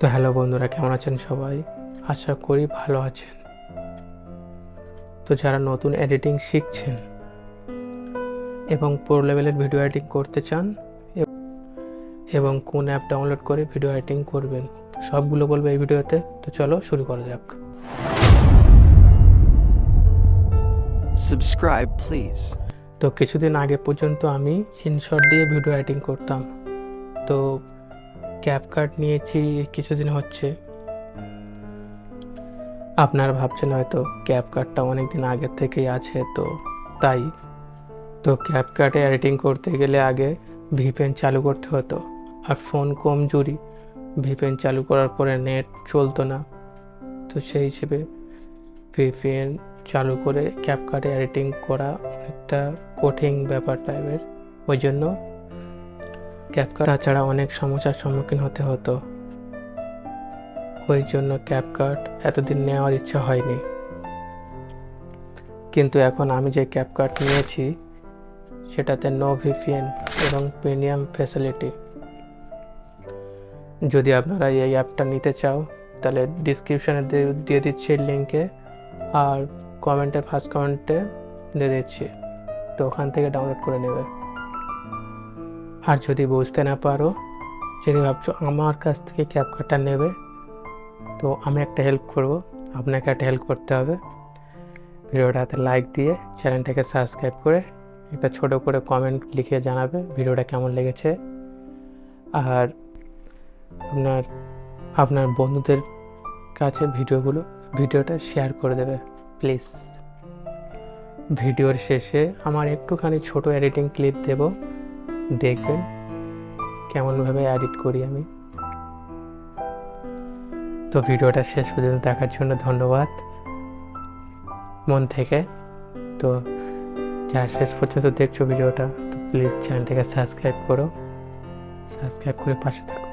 তো হ্যালো বন্ধুরা, কেমন আছেন সবাই? আশা করি ভালো আছেন। তো যারা নতুন এডিটিং শিখছেন এবং প্রো লেভেলের ভিডিও এডিটিং করতে চান এবং কোন অ্যাপ ডাউনলোড করে ভিডিও এডিটিং করবেন, সবগুলো বলবো এই ভিডিওতে। তো চলো শুরু করা যাক। Subscribe, please. তো কিছুদিন আগে পর্যন্ত আমি ইনশট দিয়ে ভিডিও এডিটিং করতাম। তো ক্যাপকাট নিয়েছি কিছুদিন হচ্ছে। আপনারা ভাবছেন হয়তো ক্যাপকাটটা অনেক দিন আগের থেকেই আছে, তো তাই। তো ক্যাপকাটে এডিটিং করতে গেলে আগে ভিপিএন চালু করতে হতো, আর ফোন কমজোরি। ভিপিএন চালু করার পরে নেট চলতো না, তো সেই হিসেবে ভিপিএন চালু করে ক্যাপকাটে এডিটিং করা একটা কঠিন ব্যাপার টাইপের। ওই জন্য ক্যাপকাট ছাড়া অনেক সমস্যার সম্মুখীন হতে হতো। ওই জন্য ক্যাপকাট এতদিন নেওয়ার ইচ্ছা হয়নি। কিন্তু এখন আমি যে ক্যাপকাট নিয়েছি সেটাতে নো ভিপিএন এবং প্রিমিয়াম ফ্যাসিলিটি। যদি আপনারা এই অ্যাপটা নিতে চাও তাহলে ডিসক্রিপশানে দিয়ে দিচ্ছি লিঙ্কে, আর ফার্স্ট কমেন্টে দিয়ে দিচ্ছি, তো ওখান থেকে ডাউনলোড করে নেবে। আর যদি বুঝতে না পারো, যদি ভাবছো আমার কাছ থেকে ক্যাপকাটটা নেবে, তো আমি একটা হেল্প করব, আপনাকে একটা হেল্প করতে হবে। ভিডিওটাতে লাইক দিয়ে চ্যানেলটাকে সাবস্ক্রাইব করে একটা ছোট করে কমেন্ট লিখে জানাবে ভিডিওটা কেমন লেগেছে। আর আপনার আপনার বন্ধুদের কাছে ভিডিওটা শেয়ার করে দেবে প্লিজ। ভিডিওর শেষে আমার একটুখানি ছোট এডিটিং ক্লিপ দেব, দেখবেন কেমনভাবে এডিট করি আমি। তো ভিডিওটা শেষ পর্যন্ত দেখার জন্য ধন্যবাদ মন থেকে। তো যারা শেষ পর্যন্ত দেখছো ভিডিওটা, তো প্লিজ চ্যানেলটাকে সাবস্ক্রাইব করে পাশে থাকো।